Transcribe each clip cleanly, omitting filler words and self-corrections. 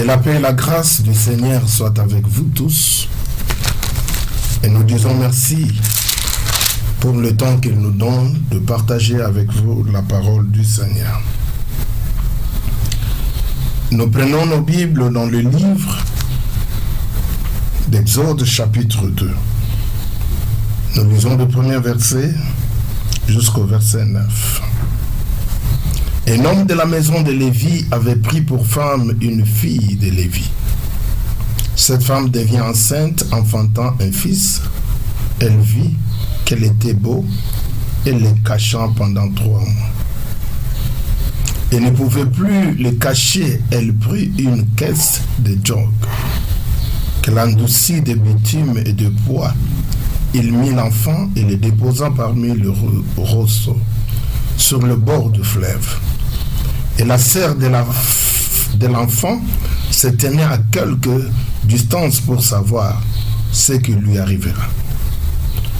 Que la paix et la grâce du Seigneur soient avec vous tous. Et nous disons merci pour le temps qu'il nous donne de partager avec vous la parole du Seigneur. Nous prenons nos Bibles dans le livre d'Exode chapitre 2. Nous lisons le premier verset jusqu'au verset 9. Un homme de la maison de Lévi avait pris pour femme une fille de Lévi. Cette femme devient enceinte, enfantant un fils. Elle vit qu'elle était beau et le cachant pendant 3 mois. Elle ne pouvait plus le cacher. Elle prit une caisse de jog qu'elle endurcit de bitume et de poids. Il mit l'enfant et le déposa parmi le roseau sur le bord du fleuve. Et la sœur de l'enfant se tenait à quelque distance pour savoir ce qui lui arrivera.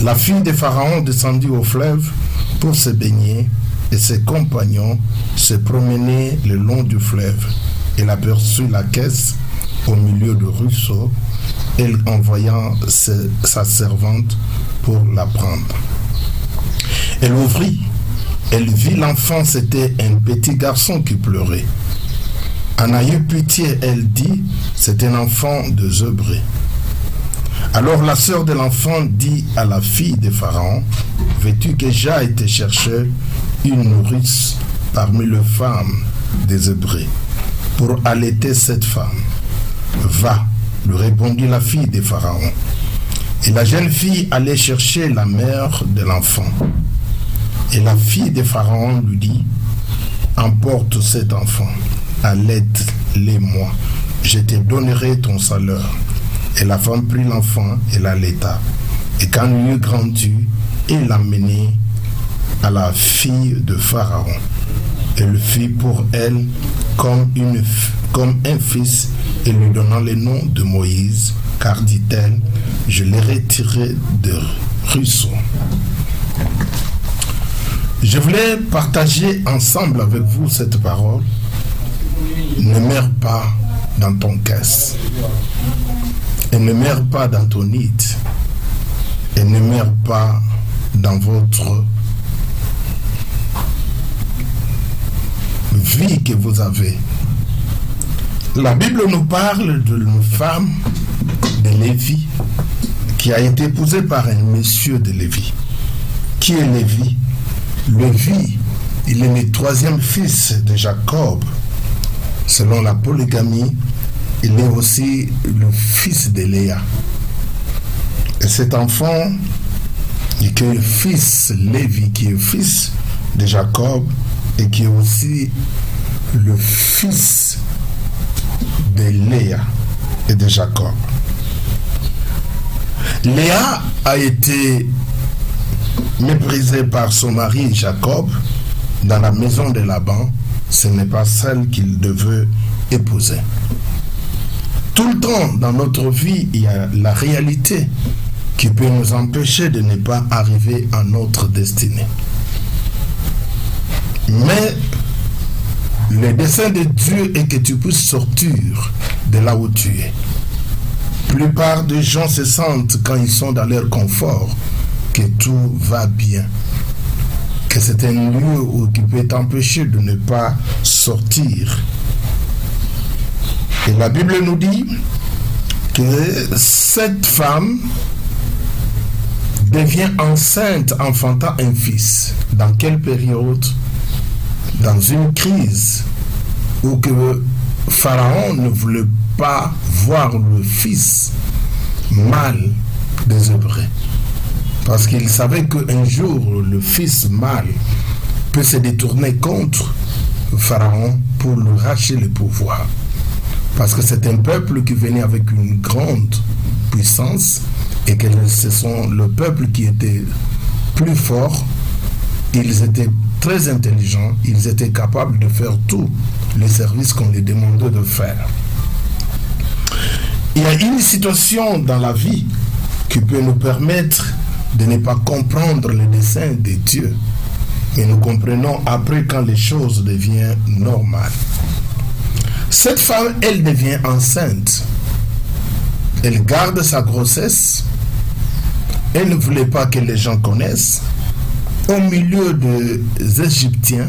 La fille de Pharaon descendit au fleuve pour se baigner et ses compagnons se promenaient le long du fleuve. Elle aperçut la caisse au milieu du ruisseau. Elle envoya sa servante pour la prendre. Elle ouvrit. Elle vit l'enfant, c'était un petit garçon qui pleurait. En ayant pitié, elle dit, c'est un enfant de zébré. Alors la sœur de l'enfant dit à la fille de Pharaon, veux-tu que j'aille te chercher une nourrice parmi les femmes des Hébreux pour allaiter cette femme? Va, lui répondit la fille de Pharaon. Et la jeune fille allait chercher la mère de l'enfant. Et la fille de Pharaon lui dit, emporte cet enfant, allaite-les-moi, je te donnerai ton salaire. Et la femme prit l'enfant et l'allaita. Et quand il eut grandi, elle l'amenait à la fille de Pharaon. Elle fit pour elle comme un fils, et lui donna le nom de Moïse, car dit-elle, je l'ai retiré de ruisseau. Je voulais partager ensemble avec vous cette parole. Ne meurs pas dans ton caisse. Et ne meurs pas dans ton nid. Et ne meurs pas dans votre vie que vous avez. La Bible nous parle d'une femme de Lévi qui a été épousée par un monsieur de Lévi. Qui est Lévi? Lévi, il est le 3e fils de Jacob. Selon la polygamie, il est aussi le fils de Léa. Et cet enfant, qui est le fils Lévi, qui est le fils de Jacob, et qui est aussi le fils de Léa et de Jacob. Léa a été méprisée par son mari Jacob dans la maison de Laban. Ce n'est pas celle qu'il devait épouser. Tout le temps dans notre vie, il y a la réalité qui peut nous empêcher de ne pas arriver à notre destinée. Mais le dessein de Dieu est que tu puisses sortir de là où tu es. La plupart des gens se sentent, quand ils sont dans leur confort, que tout va bien. Que c'est un lieu qui peut t'empêcher de ne pas sortir. Et la Bible nous dit que cette femme devient enceinte, enfantant un fils. Dans quelle période? Dans une crise où que Pharaon ne voulait pas voir le fils mâle des Hébreux. Parce qu'il savait qu'un jour, le fils mâle peut se détourner contre Pharaon pour lui racheter le pouvoir. Parce que c'est un peuple qui venait avec une grande puissance et que ce sont le peuple qui était plus fort. Ils étaient très intelligents, ils étaient capables de faire tous les services qu'on les demandait de faire. Il y a une situation dans la vie qui peut nous permettre de ne pas comprendre le dessein de Dieu. Mais nous comprenons après quand les choses deviennent normales. Cette femme, elle devient enceinte. Elle garde sa grossesse. Elle ne voulait pas que les gens connaissent. Au milieu des Égyptiens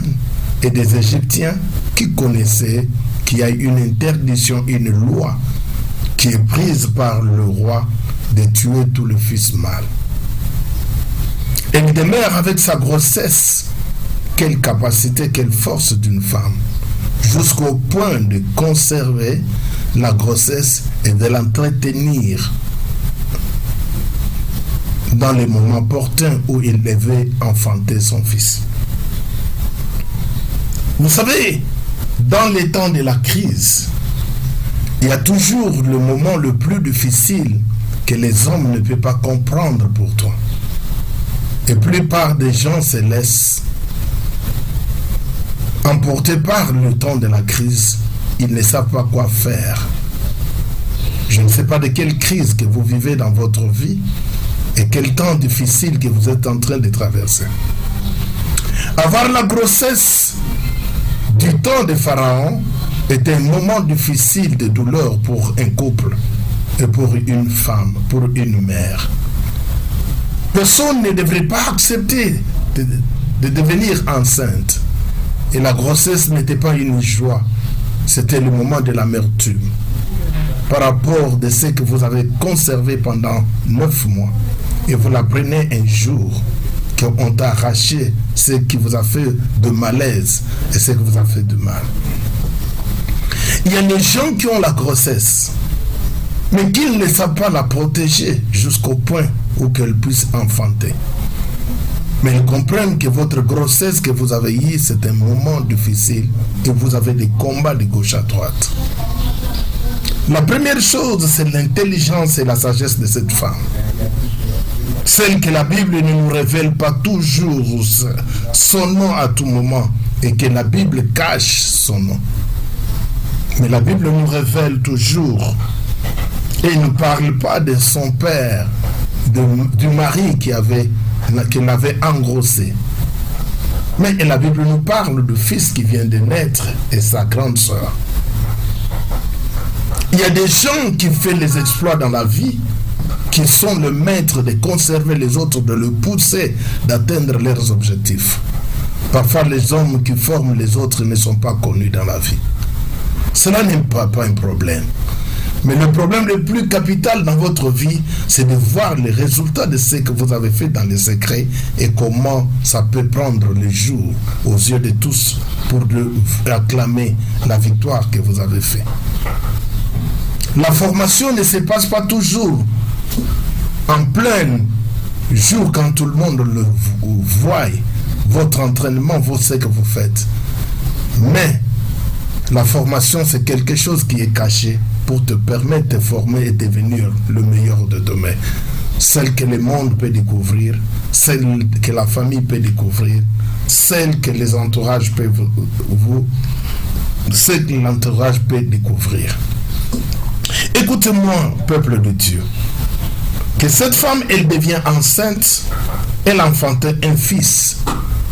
et des Égyptiens qui connaissaient qu'il y a une interdiction, une loi qui est prise par le roi de tuer tout le fils mâle. Elle demeure avec sa grossesse. Quelle capacité, quelle force d'une femme, jusqu'au point de conserver la grossesse et de l'entretenir dans les moments opportuns où il devait enfanter son fils. Vous savez, dans les temps de la crise, il y a toujours le moment le plus difficile que les hommes ne peuvent pas comprendre pour toi. Et la plupart des gens se laissent emportés par le temps de la crise. Ils ne savent pas quoi faire. Je ne sais pas de quelle crise que vous vivez dans votre vie et quel temps difficile que vous êtes en train de traverser. Avoir la grossesse du temps de Pharaon était un moment difficile de douleur pour un couple et pour une femme, pour une mère. Personne ne devrait pas accepter de devenir enceinte. Et la grossesse n'était pas une joie, c'était le moment de l'amertume. Par rapport de ce que vous avez conservé pendant 9 mois, et vous la prenez un jour, qu'on t'a arraché ce qui vous a fait de malaise et ce qui vous a fait de mal. Il y a des gens qui ont la grossesse, mais qui ne savent pas la protéger jusqu'au point où qu'elle puisse enfanter. Mais ils comprennent que votre grossesse que vous avez eue, c'est un moment difficile et vous avez des combats de gauche à droite. La première chose, c'est l'intelligence et la sagesse de cette femme. Celle que la Bible ne nous révèle pas toujours son nom à tout moment et que la Bible cache son nom. Mais la Bible nous révèle toujours et ne parle pas de son père, du mari qui l'avait engrossé. Mais la Bible nous parle du fils qui vient de naître et sa grande sœur. Il y a des gens qui font les exploits dans la vie, qui sont le maître de conserver les autres, de le pousser d'atteindre leurs objectifs. Parfois, les hommes qui forment les autres ne sont pas connus dans la vie. Cela n'est pas un problème. Mais le problème le plus capital dans votre vie, c'est de voir les résultats de ce que vous avez fait dans les secrets et comment ça peut prendre le jour aux yeux de tous pour acclamer la victoire que vous avez faite. La formation ne se passe pas toujours en plein jour quand tout le monde le voit, votre entraînement, ce que vous faites. Mais la formation, c'est quelque chose qui est caché pour te permettre de former et devenir le meilleur de demain. Celle que le monde peut découvrir, celle que la famille peut découvrir, celle que les entourages peuvent celle que l'entourage peut découvrir. Écoutez-moi, peuple de Dieu, que cette femme, elle devient enceinte, elle enfantait un fils,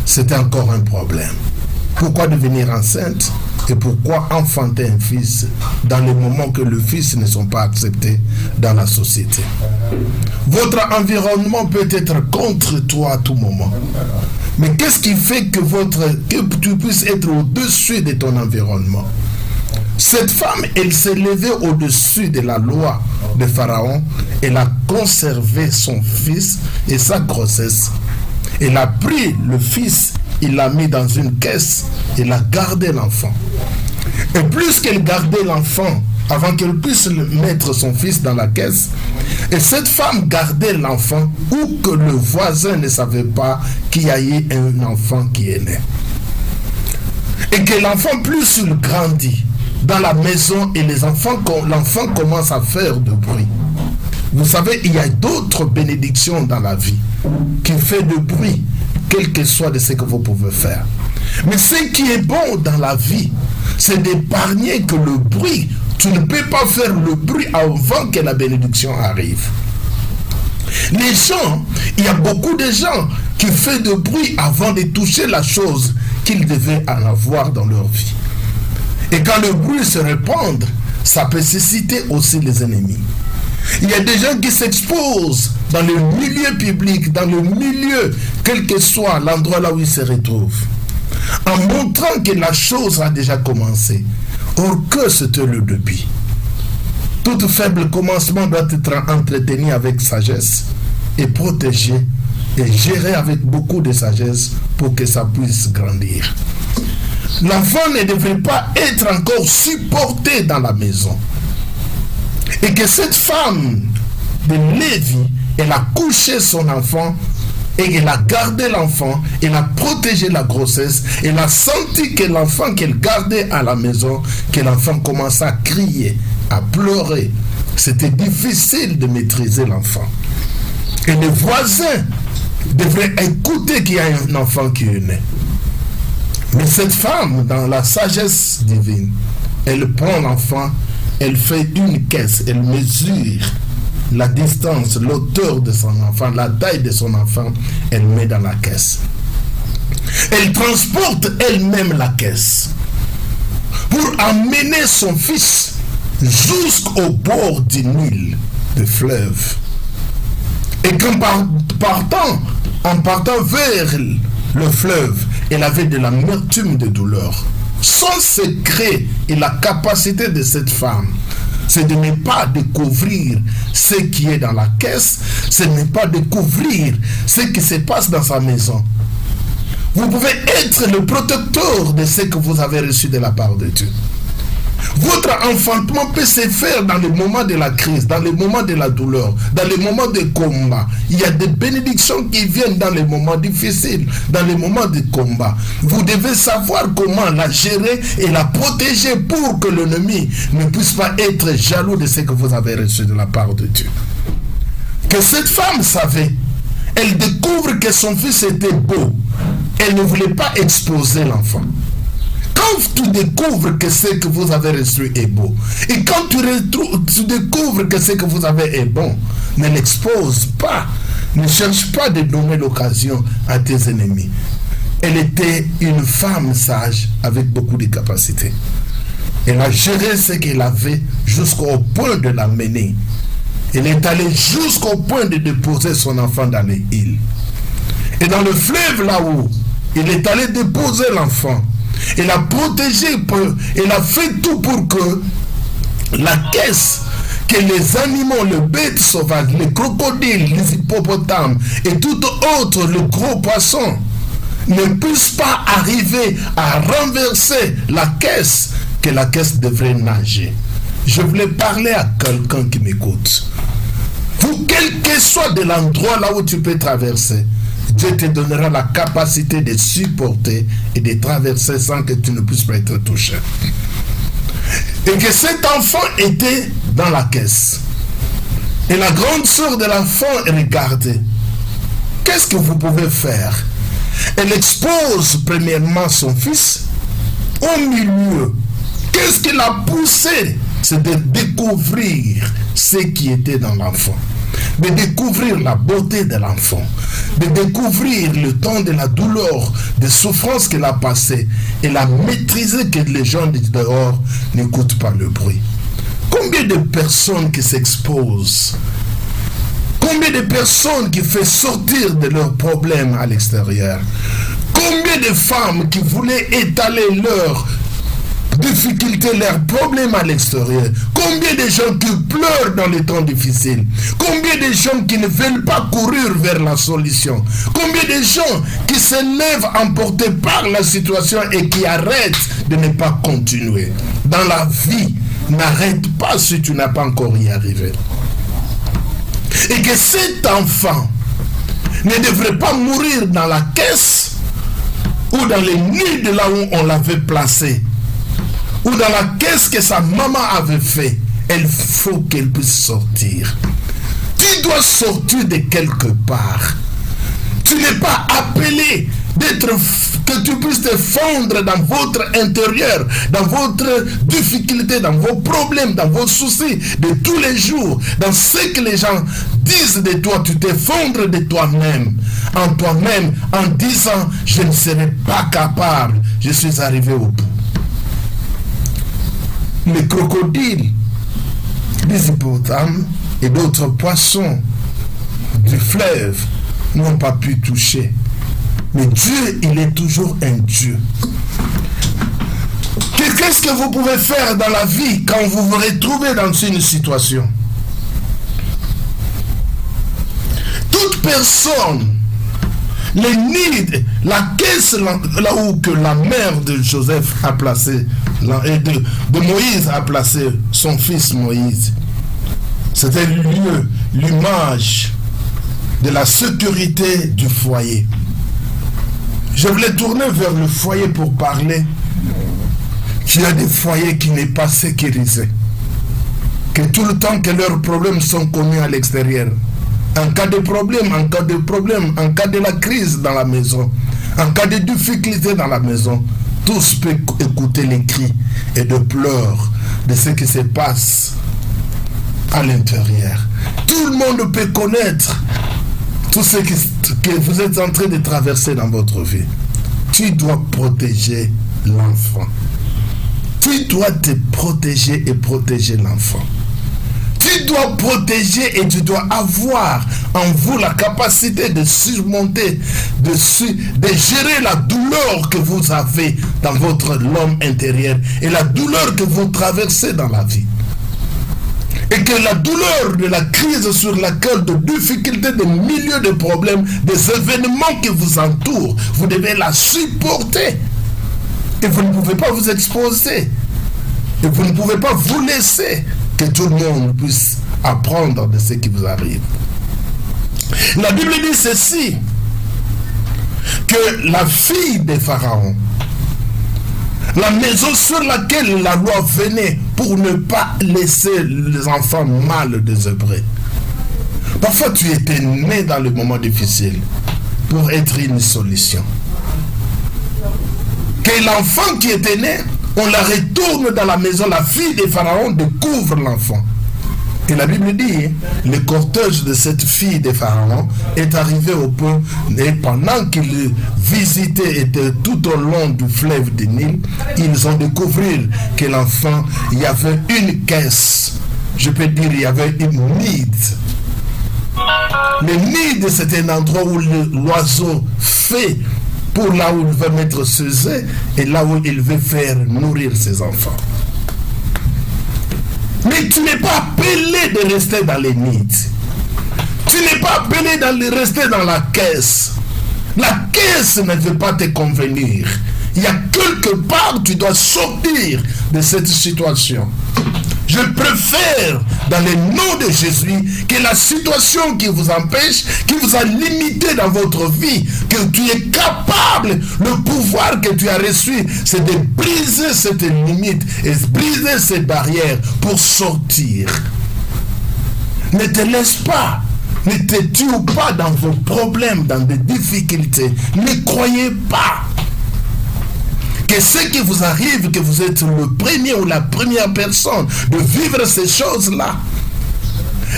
c'était encore un problème. Pourquoi devenir enceinte et pourquoi enfanter un fils dans les moments que le fils ne sont pas acceptés dans la société? Votre environnement peut être contre toi à tout moment. Mais qu'est-ce qui fait que tu puisses être au-dessus de ton environnement? Cette femme, elle s'est levée au-dessus de la loi de Pharaon. Elle a conservé son fils et sa grossesse. Elle a pris le fils, il l'a mis dans une caisse, elle a gardé l'enfant. Et plus qu'elle gardait l'enfant, avant qu'elle puisse mettre son fils dans la caisse, et cette femme gardait l'enfant, ou que le voisin ne savait pas qu'il y a eu un enfant qui est né. Et que l'enfant, plus il grandit dans la maison et l'enfant commence à faire du bruit. Vous savez, il y a d'autres bénédictions dans la vie qui fait du bruit, quel que soit de ce que vous pouvez faire. Mais ce qui est bon dans la vie, c'est d'épargner que le bruit, tu ne peux pas faire le bruit avant que la bénédiction arrive. Les gens, il y a beaucoup de gens qui font du bruit avant de toucher la chose qu'ils devaient en avoir dans leur vie. Et quand le bruit se répand, ça peut susciter aussi les ennemis. Il y a des gens qui s'exposent dans le milieu public, dans le milieu, quel que soit l'endroit là où ils se retrouvent, en montrant que la chose a déjà commencé. Or que c'était le début. Tout faible commencement doit être entretenu avec sagesse et protégé et géré avec beaucoup de sagesse pour que ça puisse grandir. L'enfant ne devrait pas être encore supporté dans la maison. Et que cette femme de Lévi, elle a couché son enfant et elle a gardé l'enfant, elle a protégé la grossesse, elle a senti que l'enfant qu'elle gardait à la maison, que l'enfant commençait à crier, à pleurer. C'était difficile de maîtriser l'enfant. Et les voisins devraient écouter qu'il y a un enfant qui est né. Mais cette femme, dans la sagesse divine, elle prend l'enfant, elle fait une caisse, elle mesure la distance, l'auteur de son enfant, la taille de son enfant, elle met dans la caisse. Elle transporte elle-même la caisse pour amener son fils jusqu'au bord du Nil, du fleuve. Et en partant vers le fleuve, elle avait de l'amertume de douleur. Son secret et la capacité de cette femme, c'est de ne pas découvrir ce qui est dans la caisse, c'est de ne pas découvrir ce qui se passe dans sa maison. Vous pouvez être le protecteur de ce que vous avez reçu de la part de Dieu. Votre enfantement peut se faire dans les moments de la crise, dans les moments de la douleur, dans les moments de combat. Il y a des bénédictions qui viennent dans les moments difficiles, dans les moments de combat. Vous devez savoir comment la gérer et la protéger pour que l'ennemi ne puisse pas être jaloux de ce que vous avez reçu de la part de Dieu. Que cette femme savait, elle découvre que son fils était beau. Elle ne voulait pas exposer l'enfant. Quand tu découvres que ce que vous avez reçu est beau, et quand tu découvres que ce que vous avez est bon, ne l'expose pas. Ne cherche pas de donner l'occasion à tes ennemis. Elle était une femme sage avec beaucoup de capacités. Elle a géré ce qu'elle avait jusqu'au point de l'amener. Elle est allée jusqu'au point de déposer son enfant dans les îles. Et dans le fleuve là-haut, il est allé déposer l'enfant. Elle a protégé, elle a fait tout pour que la caisse, que les animaux, les bêtes sauvages, les crocodiles, les hippopotames et tout autre, le gros poisson, ne puissent pas arriver à renverser la caisse, que la caisse devrait nager. Je voulais parler à quelqu'un qui m'écoute. Vous, quel que soit de l'endroit là où tu peux traverser, Dieu te donnera la capacité de supporter et de traverser sans que tu ne puisses pas être touché. Et que cet enfant était dans la caisse. Et la grande sœur de l'enfant regardait. Qu'est-ce que vous pouvez faire? Elle expose premièrement son fils au milieu. Qu'est-ce qui l'a poussé? C'est de découvrir ce qui était dans l'enfant. De découvrir la beauté de l'enfant, de découvrir le temps de la douleur, des souffrances qu'elle a passées, et la maîtriser que les gens de dehors n'écoutent pas le bruit. Combien de personnes qui s'exposent, combien de personnes qui font sortir de leurs problèmes à l'extérieur, combien de femmes qui voulaient étaler leurs difficultés, leurs problèmes à l'extérieur. Combien de gens qui pleurent dans les temps difficiles. Combien de gens qui ne veulent pas courir vers la solution. Combien de gens qui se lèvent emportés par la situation et qui arrêtent de ne pas continuer. Dans la vie, n'arrête pas si tu n'as pas encore y arrivé. Et que cet enfant ne devrait pas mourir dans la caisse ou dans les nids de là où on l'avait placé, ou dans la caisse que sa maman avait fait. Il faut qu'elle puisse sortir. Tu dois sortir de quelque part. Tu n'es pas appelé que tu puisses te fondre dans votre intérieur, dans votre difficulté, dans vos problèmes, dans vos soucis de tous les jours, dans ce que les gens disent de toi. Tu te fondres de toi-même, en disant je ne serai pas capable, je suis arrivé au bout. les crocodiles, les hippopotames et d'autres poissons du fleuve n'ont pas pu toucher. Mais Dieu, il est toujours un Dieu. Qu'est-ce que vous pouvez faire dans la vie quand vous vous retrouvez dans une situation? Toute personne, les nids, la caisse là où que la mère de Joseph a placé, et de Moïse a placé son fils Moïse, c'était l'image de la sécurité du foyer. Je voulais tourner vers le foyer pour parler qu'il y a des foyers qui n'est pas sécurisés, que tout le temps que leurs problèmes sont connus à l'extérieur. En cas de problème, en cas de la crise dans la maison, en cas de difficulté dans la maison, tous peuvent écouter les cris et de pleurs de ce qui se passe à l'intérieur. Tout le monde peut connaître tout ce que vous êtes en train de traverser dans votre vie. Tu dois protéger l'enfant. Tu dois te protéger et protéger l'enfant. Tu dois protéger et tu dois avoir en vous la capacité de surmonter, de gérer la douleur que vous avez dans votre homme intérieur et la douleur que vous traversez dans la vie. Et que la douleur de la crise sur laquelle, de difficultés, de milieux de problèmes, des événements qui vous entourent, vous devez la supporter. Et vous ne pouvez pas vous exposer. Et vous ne pouvez pas vous laisser que tout le monde puisse apprendre de ce qui vous arrive. La Bible dit ceci, que la fille de Pharaon, la maison sur laquelle la loi venait pour ne pas laisser les enfants mal désœuvrés. Parfois tu étais né dans le moment difficile pour être une solution. Que l'enfant qui était né, on la retourne dans la maison, la fille de Pharaon découvre l'enfant. Et la Bible dit, le cortège de cette fille de Pharaon est arrivé au point, et pendant qu'ils visitaient était tout au long du fleuve du Nil, ils ont découvert que l'enfant, il y avait une caisse, je peux dire, il y avait une nid. Le nid, c'est un endroit où l'oiseau fait pour là où il veut mettre ses œufs et là où il veut faire nourrir ses enfants. Mais tu n'es pas appelé de rester dans les nids. Tu n'es pas appelé de rester dans la caisse. La caisse ne veut pas te convenir. Il y a quelque part, tu dois sortir de cette situation. Je préfère, dans le nom de Jésus, que la situation qui vous empêche, qui vous a limité dans votre vie, que tu es capable, le pouvoir que tu as reçu, c'est de briser cette limite et briser ces barrières pour sortir. Ne te laisse pas, ne te tue pas dans vos problèmes, dans des difficultés. Ne croyez pas que ce qui vous arrive, que vous êtes le premier ou la première personne de vivre ces choses-là.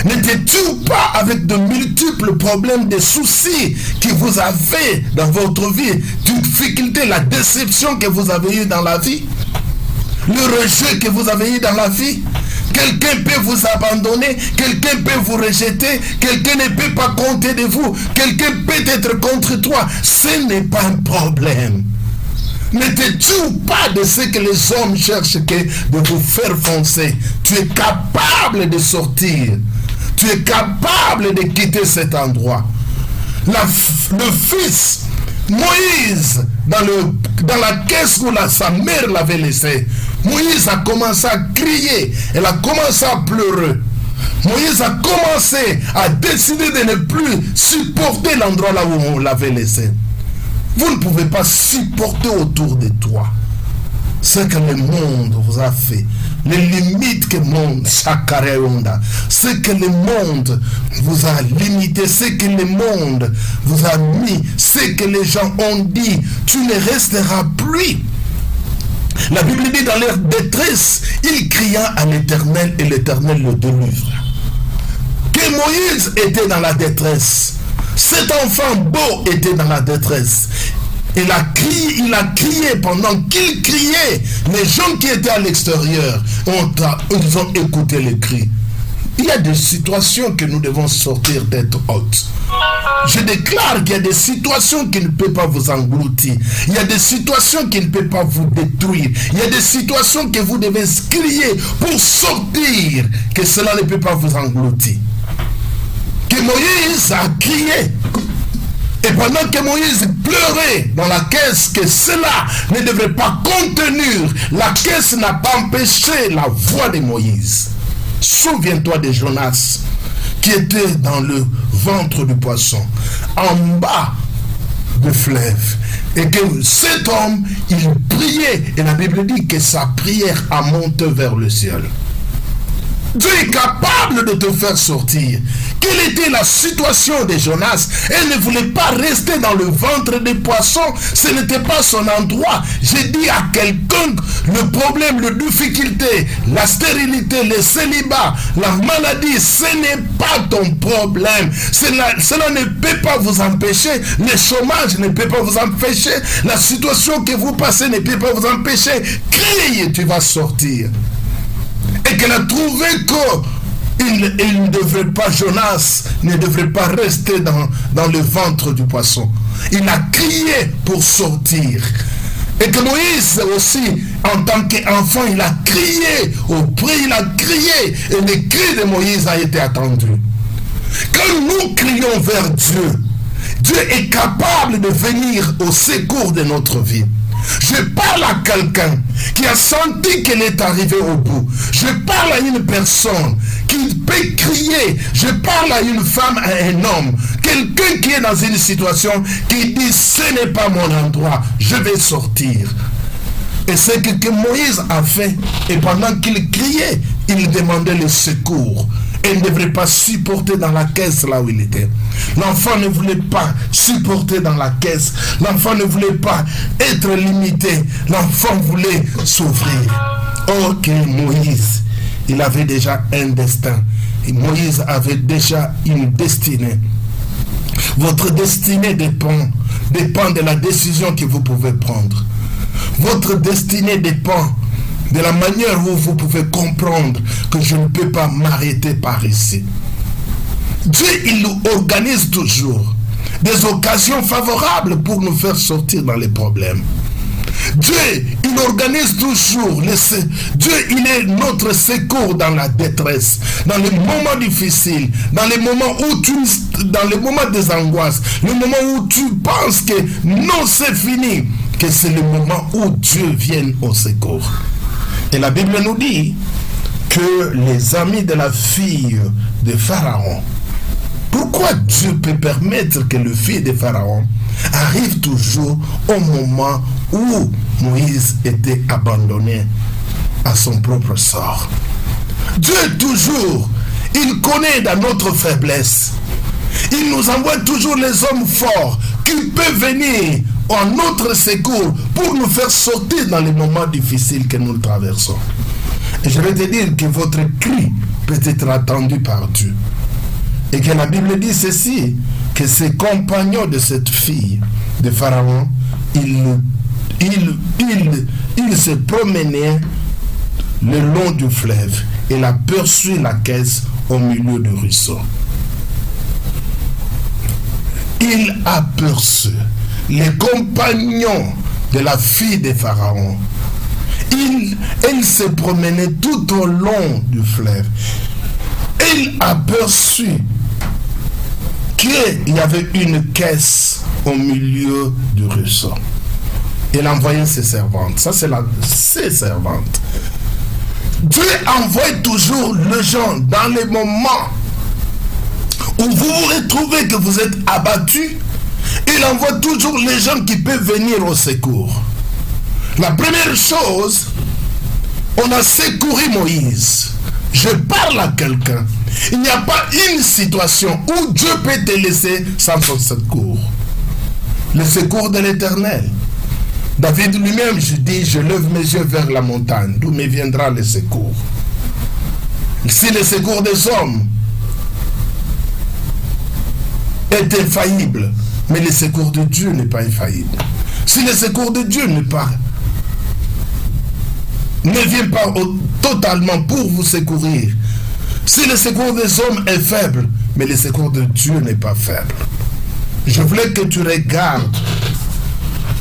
Ne te tue pas avec de multiples problèmes, des soucis que vous avez dans votre vie, difficultés, la déception que vous avez eue dans la vie, le rejet que vous avez eu dans la vie. Quelqu'un peut vous abandonner, quelqu'un peut vous rejeter, quelqu'un ne peut pas compter de vous, quelqu'un peut être contre toi. Ce n'est pas un problème. Ne te tue pas de ce que les hommes cherchent de vous faire foncer. Tu es capable de sortir. Tu es capable de quitter cet endroit. Le fils, Moïse, dans la caisse où sa mère l'avait laissé, Moïse a commencé à crier. Elle a commencé à pleurer. Moïse a commencé à décider de ne plus supporter l'endroit là où on l'avait laissé. Vous ne pouvez pas supporter autour de toi ce que le monde vous a fait, les limites que le monde, ce que le monde vous a limité, ce que le monde vous a mis, ce que les gens ont dit. Tu ne resteras plus. La Bible dit dans leur détresse, il cria à l'Éternel et l'Éternel le délivra. Que Moïse était dans la détresse. Cet enfant beau était dans la détresse. il a crié pendant qu'il criait. Les gens qui étaient à l'extérieur ils ont écouté les cris. Il y a des situations que nous devons sortir d'être hautes. Je déclare qu'il y a des situations qui ne peuvent pas vous engloutir. Il y a des situations qui ne peuvent pas vous détruire. Il y a des situations que vous devez crier pour sortir, que cela ne peut pas vous engloutir. Que Moïse a crié. Et pendant que Moïse pleurait dans la caisse, que cela ne devrait pas contenir, la caisse n'a pas empêché la voix de Moïse. Souviens-toi de Jonas, qui était dans le ventre du poisson, en bas du fleuve. Et que cet homme, il priait. Et la Bible dit que sa prière a monté vers le ciel. Dieu est capable de te faire sortir. Quelle était la situation de Jonas? Elle ne voulait pas rester dans le ventre des poissons. Ce n'était pas son endroit. J'ai dit à quelqu'un, le problème, la difficulté, la stérilité, le célibat, la maladie, ce n'est pas ton problème. Cela ne peut pas vous empêcher. Le chômage ne peut pas vous empêcher. La situation que vous passez ne peut pas vous empêcher. Crie et tu vas sortir. Et qu'elle a trouvé qu'il ne devrait pas, Jonas ne devrait pas rester dans le ventre du poisson. Il a crié pour sortir. Et que Moïse aussi, en tant qu'enfant, il a crié, il a crié, et le cri de Moïse a été attendu. Quand nous crions vers Dieu, Dieu est capable de venir au secours de notre vie. Je parle à quelqu'un qui a senti qu'elle est arrivée au bout. Je parle à une personne qui peut crier. Je parle à une femme, à un homme. Quelqu'un qui est dans une situation qui dit, ce n'est pas mon endroit, je vais sortir. Et c'est ce que Moïse a fait. Et pendant qu'il criait, il demandait le secours. Et il ne devrait pas supporter dans la caisse là où il était. L'enfant ne voulait pas supporter dans la caisse. L'enfant ne voulait pas être limité. L'enfant voulait s'ouvrir. Ok, Moïse, il avait déjà un destin. Et Moïse avait déjà une destinée. Votre destinée dépend de la décision que vous pouvez prendre. Votre destinée dépend de la manière où vous pouvez comprendre que je ne peux pas m'arrêter par ici. Dieu, il nous organise toujours des occasions favorables pour nous faire sortir dans les problèmes. Dieu, il organise toujours. Dieu, il est notre secours dans la détresse, dans les moments difficiles, dans les moments dans les moments des angoisses, le moment où tu penses que non, c'est fini, que c'est le moment où Dieu vient au secours. Et la Bible nous dit que les amis de la fille de Pharaon, pourquoi Dieu peut permettre que le fils de Pharaon arrive toujours au moment où Moïse était abandonné à son propre sort? Dieu toujours, il connaît dans notre faiblesse. Il nous envoie toujours les hommes forts qui peuvent venir en notre secours pour nous faire sortir dans les moments difficiles que nous traversons. Et je vais te dire que votre cri peut être attendu par Dieu. Et que la Bible dit ceci, que ces compagnons de cette fille de Pharaon, ils se promenaient le long du fleuve et il aperçut la caisse au milieu du ruisseau. Il aperçut les compagnons de la fille de Pharaon. Elle se promenait tout au long du fleuve. Il aperçut qu'il y avait une caisse au milieu du ruisseau. Il envoyait ses servantes. Ça, c'est ses servantes. Dieu envoie toujours les gens dans les moments où vous vous retrouvez que vous êtes abattus. Il envoie toujours les gens qui peuvent venir au secours. La première chose, on a secouru Moïse. Je parle à quelqu'un. Il n'y a pas une situation où Dieu peut te laisser sans son secours. Le secours de l'Éternel. David lui-même, je dis, je lève mes yeux vers la montagne, d'où me viendra le secours. Si le secours des hommes est infaillible, mais le secours de Dieu n'est pas infaillible. Si le secours de Dieu ne vient pas totalement pour vous secourir, si le secours des hommes est faible, mais le secours de Dieu n'est pas faible, je voulais que tu regardes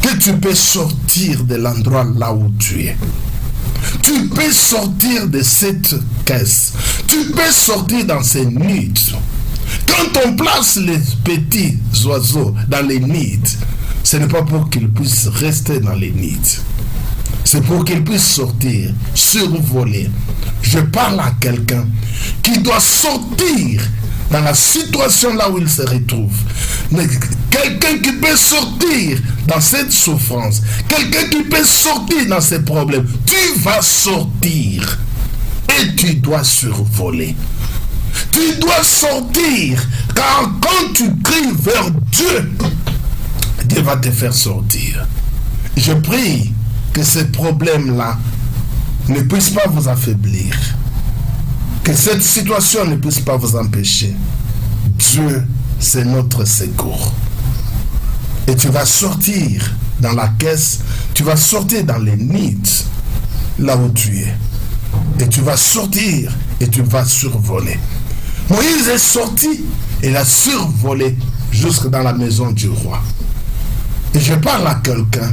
que tu peux sortir de l'endroit là où tu es. Tu peux sortir de cette caisse. Tu peux sortir dans ces nids. Quand on place les petits oiseaux dans les nids, ce n'est pas pour qu'ils puissent rester dans les nids. C'est pour qu'ils puissent sortir, survoler. Je parle à quelqu'un qui doit sortir dans la situation là où il se retrouve. Quelqu'un qui peut sortir dans cette souffrance. Quelqu'un qui peut sortir dans ces problèmes. Tu vas sortir et tu dois survoler. Tu dois sortir, car quand tu cries vers Dieu, Dieu va te faire sortir. Je prie que ces problèmes-là ne puissent pas vous affaiblir. Que cette situation ne puisse pas vous empêcher. Dieu, c'est notre secours. Et tu vas sortir dans la caisse, tu vas sortir dans les nids, là où tu es. Et tu vas sortir et tu vas survoler. Moïse est sorti et il a survolé jusque dans la maison du roi. Et je parle à quelqu'un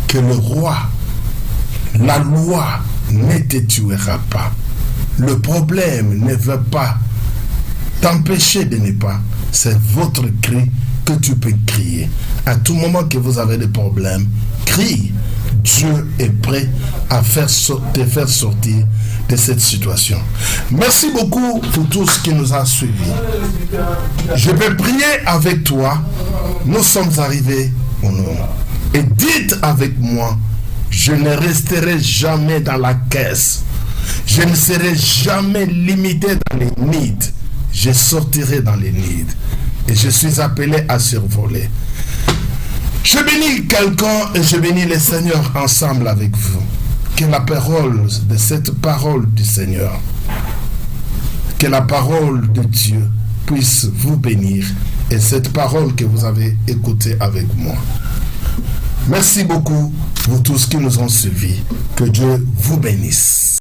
que le roi, la loi ne te tuera pas. Le problème ne veut pas t'empêcher de ne pas. C'est votre cri que tu peux crier. À tout moment que vous avez des problèmes, crie. Dieu est prêt à te faire sortir de cette situation. Merci beaucoup pour tout ce qui nous a suivis. Je vais prier avec toi. Nous sommes arrivés au nom. Et dites avec moi, je ne resterai jamais dans la caisse. Je ne serai jamais limité dans les nids. Je sortirai dans les nids. Et je suis appelé à survoler. Je bénis quelqu'un et je bénis le Seigneur ensemble avec vous. Que la parole de cette parole du Seigneur, que la parole de Dieu puisse vous bénir. Et cette parole que vous avez écoutée avec moi. Merci beaucoup pour tous qui nous ont suivis. Que Dieu vous bénisse.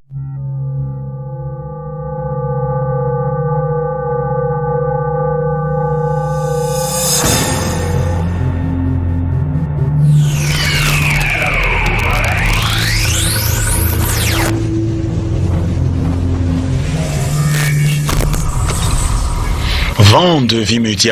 Vent de vie multi